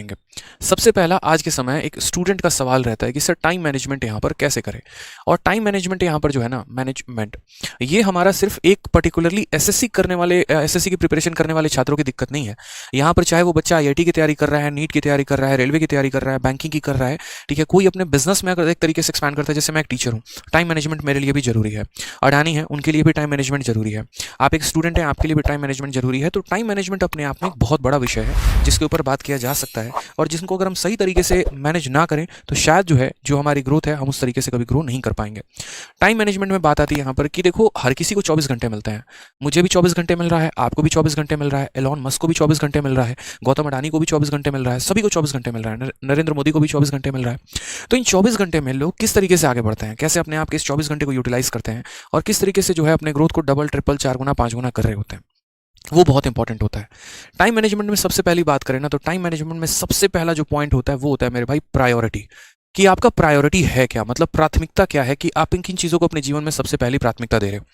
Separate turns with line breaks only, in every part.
करेंगे। सबसे पहला आज के समय एक स्टूडेंट का सवाल रहता है कि सर टाइम मैनेजमेंट यहाँ पर कैसे करें। और टाइम मैनेजमेंट यहाँ पर जो है ना, मैनेजमेंट, ये हमारा सिर्फ एक पर्टिकुलरली एसएससी करने वाले, एसएससी की प्रिपरेशन करने वाले छात्रों की दिक्कत नहीं है। यहाँ पर चाहे वो बच्चा आईआईटी की तैयारी कर रहा है, नीट की तैयारी कर रहा है, रेलवे की तैयारी कर रहा है, बैंकिंग की कर रहा है, ठीक है, कोई अपने बिजनेस में अगर एक तरीके से एक्सपैंड करता है, जैसे मैं एक टीचर हूँ, टाइम मैनेजमेंट मेरे लिए भी जरूरी है। अडानी है, उनके लिए भी टाइम मैनेजमेंट जरूरी है। आप एक स्टूडेंट हैं, आपके लिए भी टाइम मैनेजमेंट जरूरी है। तो टाइम मैनेजमेंट अपने आप में एक बहुत बड़ा विषय है जिसके ऊपर बात किया जा सकता है, और जिसको अगर हम सही तरीके से मैनेज ना करें तो शायद जो है, जो हमारी ग्रोथ है, हम उस तरीके से कभी ग्रो नहीं कर पाएंगे। टाइम मैनेजमेंट में बात आती है यहाँ पर कि देखो, हर किसी को 24 घंटे मिलते हैं। मुझे भी 24 घंटे मिल रहा है, आपको भी 24 घंटे मिल रहा है, एलॉन मस्क को भी 24 घंटे मिल रहा है, गौतम अडानी को भी 24 घंटे मिल रहा है, सभी को 24 घंटे मिल रहा है, नरेंद्र मोदी को भी 24 घंटे मिल रहा है। तो इन 24 घंटे में लोग किस तरीके से आगे बढ़ते हैं, कैसे अपने आप के इस 24 घंटे को यूटिलाइज करते हैं, और किस तरीके से जो है अपने ग्रोथ को डबल, ट्रिपल, 4 गुना, 5 गुना कर रहे होते हैं, वो बहुत इंपॉर्टेंट होता है। टाइम मैनेजमेंट में सबसे पहली बात करें ना, तो टाइम मैनेजमेंट में सबसे पहला जो पॉइंट होता है वो होता है मेरे भाई प्रायोरिटी। कि आपका प्रायोरिटी है क्या, मतलब प्राथमिकता क्या है, कि आप इन किन चीज़ों को अपने जीवन में सबसे पहली प्राथमिकता दे रहे हो।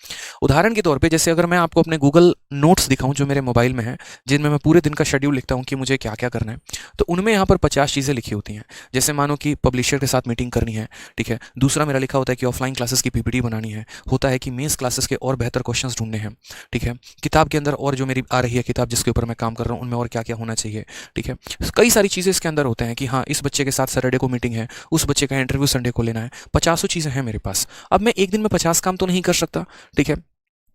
उदाहरण के तौर पे, जैसे अगर मैं आपको अपने गूगल नोट्स दिखाऊं जो मेरे मोबाइल में है, जिनमें मैं पूरे दिन का शेड्यूल लिखता हूं कि मुझे क्या क्या करना है, तो उनमें यहाँ पर 50 चीज़ें लिखी होती हैं। जैसे मानो कि पब्लिशर के साथ मीटिंग करनी है, ठीक है। दूसरा मेरा लिखा होता है कि ऑफलाइन क्लासेस की पीपीटी बनानी है, होता है कि मेंस क्लासेस के और बेहतर क्वेश्चन ढूंढने हैं, ठीक है। किताब के अंदर और जो मेरी आ रही है किताब जिसके ऊपर मैं काम कर रहा हूँ, उनमें और क्या क्या होना चाहिए, ठीक है। कई सारी चीज़ें इसके अंदर होते हैं कि हाँ, इस बच्चे के साथ सैटरडे को मीटिंग है, उस बच्चे का इंटरव्यू संडे को लेना है। 50 चीजें हैं मेरे पास। अब मैं एक दिन में 50 काम तो नहीं कर सकता, ठीक है।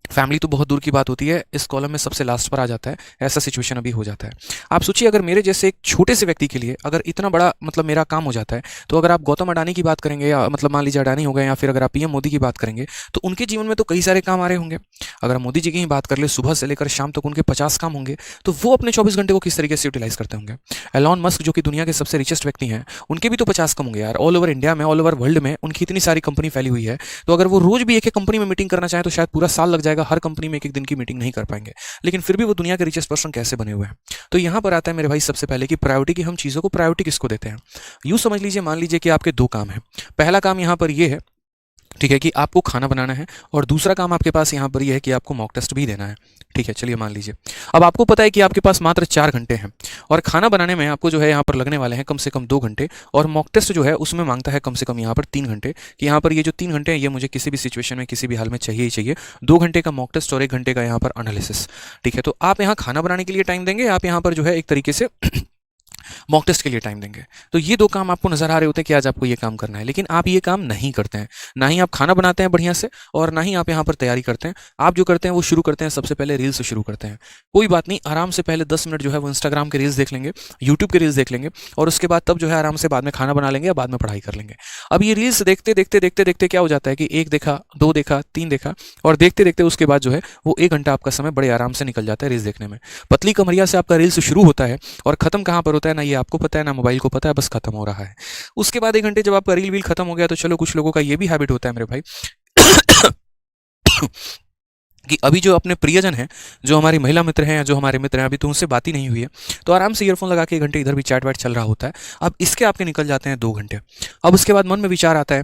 फैमिली तो बहुत दूर की बात होती है, इस कॉलम में सबसे लास्ट पर आ जाता है, ऐसा सिचुएशन अभी हो जाता है। आप सोचिए, अगर मेरे जैसे एक छोटे से व्यक्ति के लिए अगर इतना बड़ा मतलब मेरा काम हो जाता है, तो अगर आप गौतम अडानी की बात करेंगे, या मतलब मान लीजिए अडानी हो गए, या फिर अगर आप पीएम मोदी की बात करेंगे, तो उनके जीवन में तो कई सारे काम आ रहे होंगे। अगर हम मोदी जी की ही बात कर ले, सुबह से लेकर शाम तक उनके 50 काम होंगे, तो वो अपने 24 घंटे को किस तरीके से यूटिलाइज करते होंगे। एलॉन मस्क जो कि दुनिया के सबसे रिचेस्ट व्यक्ति हैं, उनके भी तो 50 काम होंगे यार। ऑल ओवर इंडिया में, ऑल ओवर वर्ल्ड में उनकी इतनी सारी कंपनी फैली हुई है, तो अगर वो रोज भी एक एक कंपनी में मीटिंग करना चाहे तो शायद पूरा साल लग जाएगा, हर कंपनी में एक दिन की मीटिंग नहीं कर पाएंगे। लेकिन फिर भी वो दुनिया के रिचेस्ट पर्सन कैसे बने हुए हैं। तो यहां पर आता है मेरे भाई सबसे पहले कि प्रायोरिटी, की हम चीजों को प्रायोरिटी किसको देते हैं। यूं समझ लीजिए, मान लीजिए कि आपके 2 काम है। पहला काम यहां पर ये है, ठीक है, कि आपको खाना बनाना है, और दूसरा काम आपके पास यहाँ पर यह है कि आपको मॉक टेस्ट भी देना है, ठीक है। चलिए मान लीजिए, अब आपको पता है कि आपके पास मात्र 4 घंटे हैं, और खाना बनाने में आपको जो है यहाँ पर लगने वाले हैं कम से कम 2 घंटे, और मॉक टेस्ट जो है उसमें मांगता है कम से कम यहाँ पर 3 घंटे, कि यहाँ पर ये जो 3 घंटे हैं ये मुझे किसी भी सिचुएशन में, किसी भी हाल में चाहिए ही चाहिए। 2 घंटे का मॉक टेस्ट और 1 घंटे का यहाँ पर एनालिसिस, ठीक है। तो आप यहाँ खाना बनाने के लिए टाइम देंगे, आप यहाँ पर जो है एक तरीके से मॉक टेस्ट के लिए टाइम देंगे। तो ये 2 काम आपको नजर आ रहे होते हैं कि आज आपको ये काम करना है, लेकिन आप ये काम नहीं करते हैं। ना ही आप खाना बनाते हैं बढ़िया से, और ना ही आप यहाँ पर तैयारी करते हैं। आप जो करते हैं वो शुरू करते हैं सबसे पहले रील से शुरू करते हैं। कोई बात नहीं, आराम से पहले 10 मिनट जो है वो इंस्टाग्राम के रील्स देख लेंगे, यूट्यूब के रील्स देख लेंगे, और उसके बाद तब जो है आराम से बाद में खाना बना लेंगे या बाद में पढ़ाई कर लेंगे। अब ये रील्स देखते देखते देखते देखते क्या हो जाता है कि 1 देखा, 2 देखा, 3 देखा, और देखते देखते उसके बाद जो है वो 1 घंटा आपका समय बड़े आराम से निकल जाता है रील्स देखने में। पतली कमरिया से आपका रील्स शुरू होता है, और खत्म कहाँ पर होता है ना ये आपको पता है, ना मोबाइल को पता है, बस खत्म हो रहा है। उसके बाद 1 घंटे जब आपका रील वील खत्म हो गया, तो चलो कुछ लोगों का ये भी हैबिट होता है मेरे भाई कि अभी जो अपने प्रियजन हैं, जो हमारी महिला मित्र हैं या जो हमारे मित्र हैं, अभी तो उनसे बात ही नहीं हुई है, तो आराम से ईयरफोन लगा के 1 घंटे इधर भी चैट वैट चल रहा होता है। अब इसके आपके निकल जाते हैं 2 घंटे। अब उसके बाद मन में विचार आता है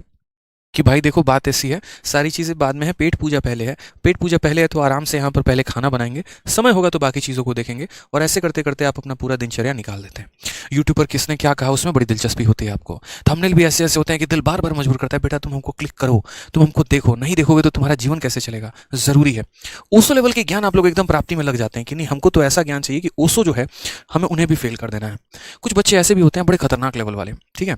कि भाई देखो, बात ऐसी है, सारी चीज़ें बाद में है, पेट पूजा पहले है। पेट पूजा पहले है तो आराम से यहाँ पर पहले खाना बनाएंगे, समय होगा तो बाकी चीज़ों को देखेंगे, और ऐसे करते करते आप अपना पूरा दिनचर्या निकाल देते हैं। यूट्यूब पर किसने क्या कहा उसमें बड़ी दिलचस्पी होती है आपको। थंबनेल भी ऐसे ऐसे होते हैं कि दिल बार बार मजबूर करता है, बेटा तुम हमको क्लिक करो, तुम हमको देखो, नहीं देखोगे तो तुम्हारा जीवन कैसे चलेगा। ज़रूरी है ओशो लेवल के ज्ञान आप लोग एकदम प्राप्ति में लग जाते हैं कि नहीं, हमको तो ऐसा ज्ञान चाहिए कि ओशो जो है हमें उन्हें भी फेल कर देना है। कुछ बच्चे ऐसे भी होते हैं बड़े खतरनाक लेवल वाले, ठीक है।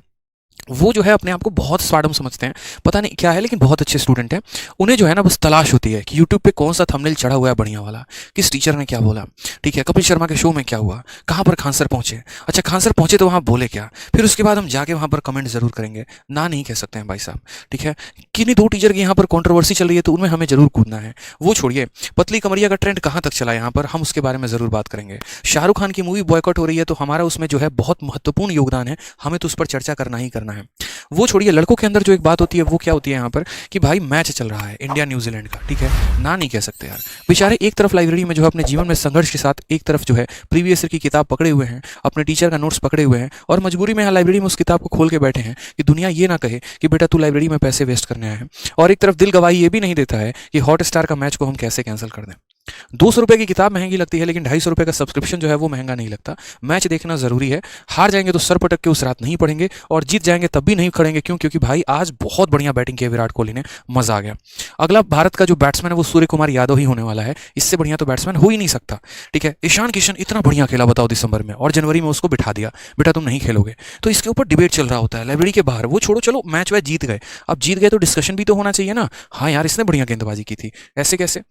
वो जो है अपने आप को बहुत स्वाडम समझते हैं, पता नहीं क्या है, लेकिन बहुत अच्छे स्टूडेंट हैं। उन्हें जो है ना बस तलाश होती है कि यूट्यूब पे कौन सा थंबनेल चढ़ा हुआ है बढ़िया वाला, किस टीचर ने क्या बोला, ठीक है, कपिल शर्मा के शो में क्या हुआ, कहाँ पर खान सर पहुंचे, अच्छा खान सर पहुंचे तो वहाँ बोले क्या, फिर उसके बाद हम जाके वहाँ पर कमेंट जरूर करेंगे। ना नहीं कह सकते हैं भाई साहब, ठीक है। किन्हीं 2 टीचर की यहाँ पर कॉन्ट्रोवर्सी चल रही है तो उनमें हमें जरूर कूदना है। वो छोड़िए, पतली कमरिया का ट्रेंड कहाँ तक चला यहाँ पर, हम उसके बारे में जरूर बात करेंगे। शाहरुख खान की मूवी बॉयकॉट हो रही है तो हमारा उसमें जो है बहुत महत्वपूर्ण योगदान है, हमें तो उस पर चर्चा करना ही करना है। वो छोड़िए, लड़कों के अंदर जो एक बात होती है वो क्या होती है यहाँ पर कि भाई मैच चल रहा है इंडिया न्यूजीलैंड का, ठीक है, ना नहीं कह सकते यार। बेचारे एक तरफ लाइब्रेरी में जो है अपने जीवन में संघर्ष के साथ, एक तरफ जो है प्रीवियस ईयर की किताब पकड़े हुए हैं, अपने टीचर का नोट्स पकड़े हुए हैं, और मजबूरी में यहाँ लाइब्रेरी में उस किताब को खोल के बैठे हैं कि दुनिया ये ना कहे कि बेटा तू लाइब्रेरी में पैसे वेस्ट करने आया है। और एक तरफ दिल गवाही ये भी नहीं देता है कि हॉट स्टार का मैच को हम कैसे कैंसिल कर दें। ₹200 की किताब महंगी लगती है, लेकिन ₹250 का सब्सक्रिप्शन जो है वो महंगा नहीं लगता। मैच देखना ज़रूरी है। हार जाएँगे तो सर पटक के उस रात नहीं पढ़ेंगे, और जीत जाएँगे तब भी नहीं खड़ेंगे। क्यों? क्योंकि भाई आज बहुत बढ़िया बैटिंग की है विराट कोहली ने, मज़ा आ गया। अगला भारत का जो बैट्समैन है वो सूर्य कुमार यादव ही होने वाला है। इससे बढ़िया तो बैट्समैन हो ही नहीं सकता। ठीक है? ईशान किशन इतना बढ़िया खेला बताओ दिसंबर में, और जनवरी में उसको बिठा दिया, बेटा तुम नहीं खेलोगे। तो इसके ऊपर डिबेट चल रहा होता है लाइब्रेरी के बाहर। वो छोड़ो, चलो मैच वैच जीत गए। अब जीत गए तो डिस्कशन भी तो होना चाहिए ना। हाँ यार, इसने बढ़िया गेंदबाजी की थी, ऐसे कैसे?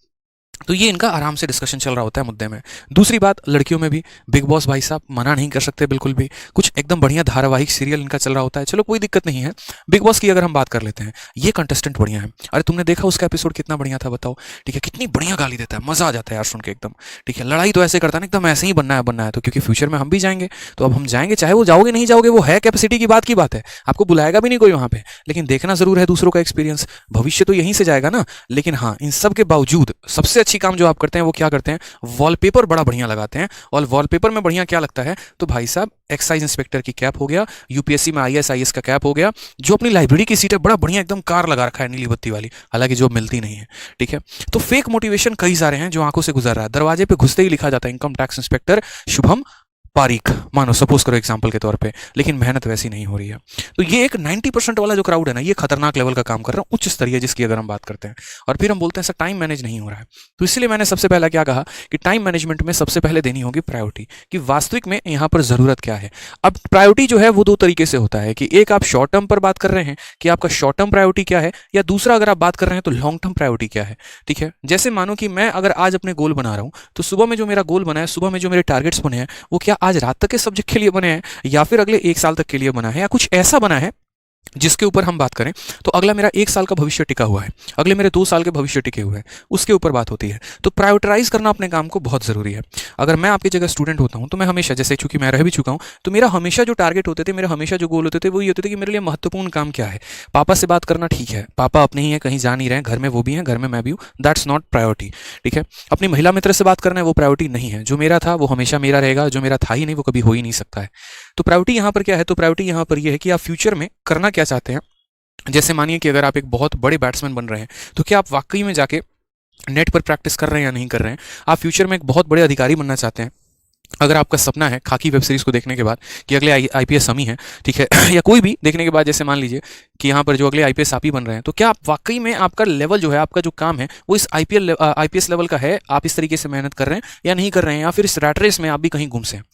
तो ये इनका आराम से डिस्कशन चल रहा होता है मुद्दे में। दूसरी बात, लड़कियों में भी बिग बॉस भाई साहब मना नहीं कर सकते बिल्कुल भी। कुछ एकदम बढ़िया धारावाहिक सीरियल इनका चल रहा होता है, चलो कोई दिक्कत नहीं है। बिग बॉस की अगर हम बात कर लेते हैं, ये कंटेस्टेंट बढ़िया है। अरे तुमने देखा उसका एपिसोड कितना बढ़िया था बताओ। ठीक है, कितनी बढ़िया गाली देता है, मजा आ जाता है यार सुन के एकदम। ठीक है, लड़ाई तो ऐसे करता है ना एकदम, ऐसे ही बनना है तो, क्योंकि फ्यूचर में हम भी जाएंगे। तो अब हम जाएंगे, चाहे वो जाओगे नहीं जाओगे, वो है कैपेसिटी की बात है। आपको बुलाएगा भी नहीं कोई वहां पे, लेकिन देखना जरूर है दूसरों का एक्सपीरियंस। भविष्य तो यहीं से जाएगा ना। लेकिन हाँ, इन सब के बावजूद सबसे अच्छी काम जो आप करते हैं वो क्या करते हैं? वॉलपेपर बड़ा बढ़िया लगाते हैं। और वॉलपेपर में बढ़िया क्या लगता है? तो भाई साहब, एक्साइज इंस्पेक्टर की कैप हो गया, यूपीएससी में आईएएस का कैप हो गया। जो अपनी लाइब्रेरी की सीट है बड़ा बढ़िया एकदम कार लगा रखा है नीली बत्ती वाली, हालांकि जो मिलती नहीं है। ठीक है, तो फेक मोटिवेशन कई सारे हैं जो आंखों से गुजर रहा है। दरवाजे पे घुसते ही लिखा जाता है income tax inspector Shubham Pareek, मानो सपोज करो एग्जांपल के तौर पे, लेकिन मेहनत वैसी नहीं हो रही है। तो ये एक 90% वाला जो क्राउड है ना, ये खतरनाक लेवल का काम कर रहा है, उच्च स्तरीय जिसकी अगर हम बात करते हैं। और फिर हम बोलते हैं सर टाइम मैनेज नहीं हो रहा है। तो इसलिए मैंने सबसे पहला क्या कहा कि टाइम मैनेजमेंट में सबसे पहले देनी होगी प्रायोरिटी, कि वास्तविक में यहाँ पर जरूरत क्या है। अब प्रायोरिटी जो है वो दो तरीके से होता है, कि एक आप शॉर्ट टर्म पर बात कर रहे हैं कि आपका शॉर्ट टर्म प्रायोरिटी क्या है, या दूसरा अगर आप बात कर रहे हैं तो लॉन्ग टर्म प्रायोरिटी क्या है। ठीक है, जैसे मानो कि मैं अगर आज अपने गोल बना रहा हूं, तो सुबह में जो मेरा गोल बना है, सुबह में जो मेरे टारगेट्स बने हैं, वो क्या आज रात तक के सब्जेक्ट के लिए बने हैं, या फिर अगले 1 साल तक के लिए बना है, या कुछ ऐसा बना है जिसके ऊपर हम बात करें तो अगला मेरा 1 साल का भविष्य टिका हुआ है, अगले मेरे 2 साल के भविष्य टिके हुए हैं, उसके ऊपर बात होती है। तो प्रायोरिटाइज करना अपने काम को बहुत जरूरी है। अगर मैं आपकी जगह स्टूडेंट होता हूं तो मैं हमेशा, जैसे चूंकि मैं रह भी चुका हूं, तो मेरा हमेशा जो टारगेट होते थे, मेरा हमेशा जो गोल होते थे, वो ये होते थे कि मेरे लिए महत्वपूर्ण काम क्या है। पापा से बात करना ठीक है, पापा अपने ही है, कहीं जा नहीं रहे हैं, घर में वो भी हैं, घर में मैं भी हूँ, दैट्स नॉट प्रायोरिटी। ठीक है, अपनी महिला मित्र से बात करना है, वो प्रायोरिटी नहीं है। जो मेरा था वो हमेशा मेरा रहेगा, जो मेरा था ही नहीं वो कभी हो ही नहीं सकता है। तो प्रायोरिटी यहाँ पर क्या है? तो प्रायोरिटी यहाँ पर यह है कि आप फ्यूचर में करना क्या चाहते हैं। जैसे मानिए कि अगर आप एक बहुत बड़े बैट्समैन बन रहे हैं, तो क्या आप वाकई में जाके नेट पर प्रैक्टिस कर रहे हैं या नहीं कर रहे हैं? आप फ्यूचर में एक बहुत बड़े अधिकारी बनना चाहते हैं, अगर आपका सपना है खाकी वेब सीरीज को देखने के बाद कि अगले आईपीएस हम ही हैं, ठीक है या कोई भी देखने के बाद, जैसे मान लीजिए कि यहाँ पर जो अगले आईपीएस आप ही बन रहे हैं, तो क्या आप वाकई में आपका लेवल जो है, आपका जो काम है वो इस आईपीएस लेवल का है? आप इस तरीके से मेहनत कर रहे हैं या नहीं कर रहे हैं, या फिर इस रैट रेस में आप भी कहीं गुम से हैं?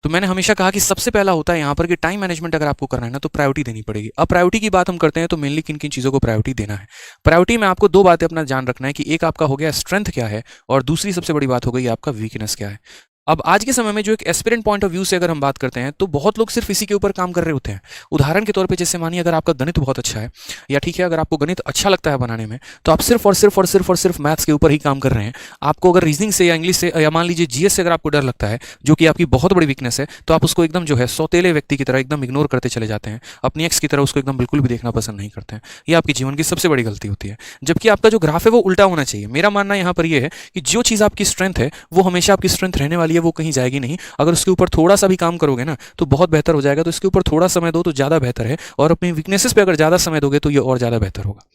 तो मैंने हमेशा कहा कि सबसे पहला होता है यहाँ पर कि टाइम मैनेजमेंट अगर आपको करना है ना, तो प्रायोरिटी देनी पड़ेगी। अब प्रायोरिटी की बात हम करते हैं तो मेनली किन किन चीज़ों को प्रायोरिटी देना है। प्रायोरिटी में आपको दो बातें अपना ध्यान रखना है, कि एक आपका हो गया स्ट्रेंथ क्या है, और दूसरी सबसे बड़ी बात हो गई आपका वीकनेस क्या है। अब आज के समय में जो एक एस्पिरेंट पॉइंट ऑफ व्यू से अगर हम बात करते हैं, तो बहुत लोग सिर्फ इसी के ऊपर काम कर रहे होते हैं। उदाहरण के तौर पे जैसे मानिए अगर आपका गणित बहुत अच्छा है, या ठीक है अगर आपको गणित अच्छा लगता है बनाने में, तो आप सिर्फ मैथ्स के ऊपर ही काम कर रहे हैं। आपको अगर रीजनिंग से या इंग्लिश से या मान लीजिए जीएस से अगर आपको डर लगता है, जो कि आपकी बहुत बड़ी वीकनेस है, तो आप उसको एकदम जो है सौतेले व्यक्ति की तरह एकदम इग्नोर करते चले जाते हैं, अपनी एक्स की तरह उसको एकदम बिल्कुल भी देखना पसंद नहीं करते हैं। ये आपके जीवन की सबसे बड़ी गलती होती है। जबकि आपका जो ग्राफ है वो उल्टा होना चाहिए। मेरा मानना यहाँ पर यह है कि जो चीज़ आपकी स्ट्रेंथ है वो हमेशा आपकी स्ट्रेंथ रहने वाली है, वो कहीं जाएगी नहीं। अगर उसके ऊपर थोड़ा सा भी काम करोगे ना तो बहुत बेहतर हो जाएगा। तो इसके ऊपर थोड़ा समय दो तो ज़्यादा बेहतर है, और अपनी वीकनेसेस पे अगर ज़्यादा समय दोगे तो ये और ज़्यादा बेहतर होगा।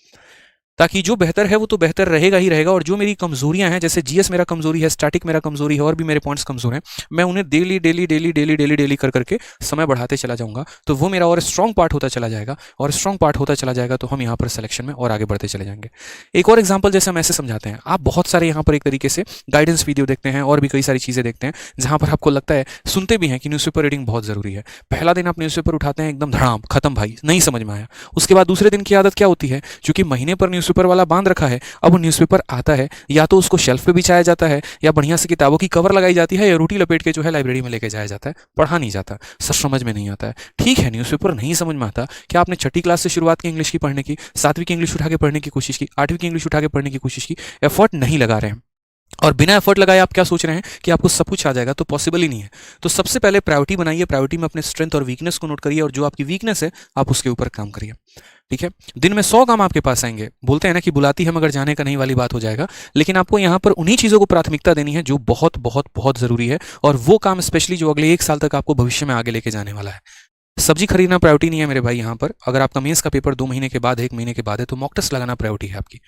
ताकि जो बेहतर है वो तो बेहतर रहेगा ही रहेगा, और जो मेरी कमजोरियां हैं, जैसे जीएस मेरा कमजोरी है, स्टैटिक मेरा कमजोरी है, और भी मेरे पॉइंट्स कमजोर हैं, मैं उन्हें daily daily daily daily daily daily कर करके समय बढ़ाते चला जाऊंगा, तो वो मेरा और स्ट्रॉन्ग पार्ट होता चला जाएगा, और स्ट्रॉन्ग पार्ट होता चला जाएगा तो हम यहाँ पर सिलेक्शन में और आगे बढ़ते चले जाएंगे। एक और एग्जाम्पल जैसे हम ऐसे समझाते हैं, आप बहुत सारे यहाँ पर एक तरीके से गाइडेंस वीडियो देखते हैं और भी कई सारी चीज़ें देखते हैं, जहाँ पर आपको लगता है, सुनते भी हैं कि न्यूज़पेपर रीडिंग बहुत ज़रूरी है। पहला दिन आप न्यूज़पेपर उठाते हैं, एकदम धड़ाम खत्म भाई, नहीं समझ में आया। उसके बाद दूसरे दिन की आदत क्या होती है, क्योंकि महीने पर न्यूज़पेपर वाला बांध रखा है, अब वो न्यूज़पेपर आता है, या तो उसको शेल्फ पे बिछाया जाता है, या बढ़िया से किताबों की कवर लगाई जाती है, या रोटी लपेट के जो है लाइब्रेरी में लेके जाया जाता है, पढ़ा नहीं जाता, सब समझ में नहीं आता है। ठीक है, न्यूज़पेपर नहीं समझ में आता, क्या आपने छठी क्लास से शुरुआत की इंग्लिश की पढ़ने की, 7वीं की इंग्लिश उठा के पढ़ने की कोशिश की, 8वीं की इंग्लिश उठा के पढ़ने की कोशिश की, एफर्ट नहीं लगा रहे हैं, और बिना एफर्ट लगाए आप क्या सोच रहे हैं कि आपको सब कुछ आ जाएगा, तो पॉसिबल ही नहीं है। तो सबसे पहले प्रायोरिटी बनाइए, प्रायोरिटी में अपने स्ट्रेंथ और वीकनेस को नोट करिए, और जो आपकी वीकनेस है आप उसके ऊपर काम करिए। ठीक है, दिन में 100 काम आपके पास आएंगे, बोलते हैं ना कि बुलाती है मगर जाने का नहीं वाली बात हो जाएगा, लेकिन आपको यहाँ पर उन्हीं चीज़ों को प्राथमिकता देनी है जो बहुत बहुत बहुत ज़रूरी है, और वो काम स्पेशली जो अगले 1 साल तक आपको भविष्य में आगे लेके जाने वाला है। सब्जी खरीदना प्रायोरिटी नहीं है मेरे भाई। यहाँ पर अगर आपका मेंस का पेपर 2 महीने के बाद, 1 महीने के बाद है, तो मॉक टेस्ट लगाना प्रायोरिटी है आपकी।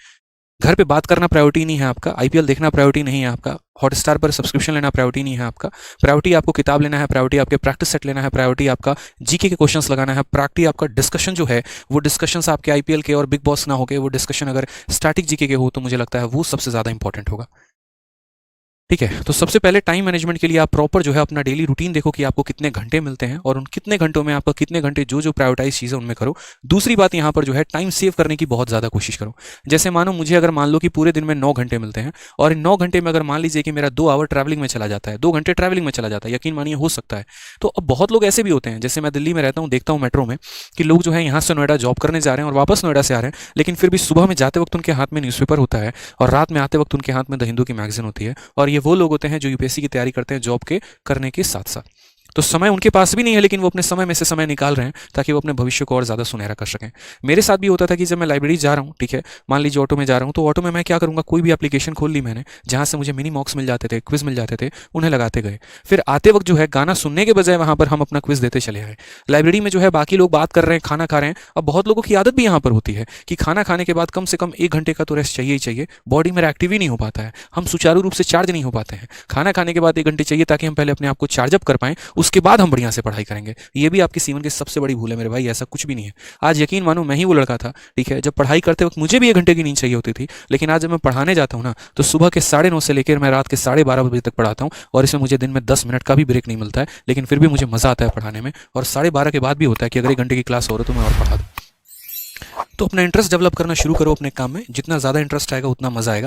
घर पे बात करना प्रायोरिटी नहीं है आपका, आईपीएल देखना प्रायोरिटी नहीं है आपका, हॉटस्टार पर सब्सक्रिप्शन लेना प्रायोरिटी नहीं है आपका। प्रायोरिटी आपको किताब लेना है, प्रायोरिटी आपके प्रैक्टिस सेट लेना है, प्रायोरिटी आपका जीके के क्वेश्चंस लगाना है, प्रायोरिटी आपका डिस्कशन जो है वो डिस्कशंस आपके आईपीएल के और बिग बॉस ना होके वो डिस्कशन अगर स्टैटिक जीके के हो तो मुझे लगता है वो सबसे ज़्यादा इंपॉर्टेंट होगा। ठीक है, तो सबसे पहले टाइम मैनेजमेंट के लिए आप प्रॉपर जो है अपना डेली रूटीन देखो कि आपको कितने घंटे मिलते हैं और उन कितने घंटों में आपका कितने घंटे जो जो प्रायोरिटाइज चीज़ें उनमें करो। दूसरी बात यहाँ पर जो है टाइम सेव करने की बहुत ज़्यादा कोशिश करो। जैसे मानो मुझे अगर मान लो कि पूरे दिन में 9 घंटे मिलते हैं और इन 9 घंटे में अगर मान लीजिए कि मेरा 2 आवर ट्रैवलिंग में चला जाता है, 2 घंटे ट्रैवलिंग में चला जाता है, यकीन मानिए हो सकता है। तो अब बहुत लोग ऐसे भी होते हैं, जैसे मैं दिल्ली में रहता हूँ, देखता हूँ मेट्रो में कि लोग जो है यहाँ से नोएडा जॉब करने जा रहे हैं और वापस नोएडा से आ रहे हैं, लेकिन फिर भी सुबह में जाते वक्त उनके हाथ में न्यूज़पेपर होता है और रात में आते वक्त उनके हाथ में द हिंदू की मैगजीन होती है। और ये वो लोग होते हैं जो यूपीएससी की तैयारी करते हैं जॉब के करने के साथ साथ। तो समय उनके पास भी नहीं है, लेकिन वो अपने समय में से समय निकाल रहे हैं ताकि वो अपने भविष्य को और ज़्यादा सुनहरा कर सकें। मेरे साथ भी होता था कि जब मैं लाइब्रेरी जा रहा हूँ, ठीक है, मान लीजिए ऑटो में जा रहा हूँ, तो ऑटो में मैं क्या करूँगा, कोई भी एप्लीकेशन खोल ली मैंने जहाँ से मुझे मिनी मॉक्स मिल जाते थे, क्विज मिल जाते थे, उन्हें लगाते गए। फिर आते वक्त जो है गाना सुनने के बजाय वहाँ पर हम अपना क्विज देते चले आए। लाइब्रेरी में जो है बाकी लोग बात कर रहे हैं, खाना खा रहे हैं। अब बहुत लोगों की आदत भी यहाँ पर होती है कि खाना खाने के बाद कम से कम 1 घंटे का तो रेस्ट चाहिए ही चाहिए। बॉडी मेरा एक्टिव ही नहीं हो पाता है, हम सुचारू रूप से चार्ज नहीं हो पाते हैं। खाना खाने के बाद 1 घंटे चाहिए ताकि हम पहले अपने आप को चार्जअप कर पाएं, उसके बाद हम बढ़िया से पढ़ाई करेंगे। ये भी आपके जीवन की सबसे बड़ी भूल है मेरे भाई, ऐसा कुछ भी नहीं है। आज यकीन मानो मैं ही वो लड़का था, ठीक है, जब पढ़ाई करते वक्त मुझे भी 1 घंटे की नींद चाहिए होती थी, लेकिन आज जब मैं पढ़ाने जाता हूँ ना तो सुबह के 9:30 से लेकर मैं रात के 12:30 बजे तक पढ़ाता हूँ और इसमें मुझे दिन में 10 मिनट का भी ब्रेक नहीं मिलता है, लेकिन फिर भी मुझे मजा आता है पढ़ाने में। और 12:30 के बाद भी होता है कि अगर 1 घंटे की क्लास हो रही है तो मैं और पढ़ा दूँ। तो अपना इंटरेस्ट डेवलप करना शुरू करो अपने काम में, जितना ज़्यादा इंटरेस्ट आएगा उतना मजा आएगा।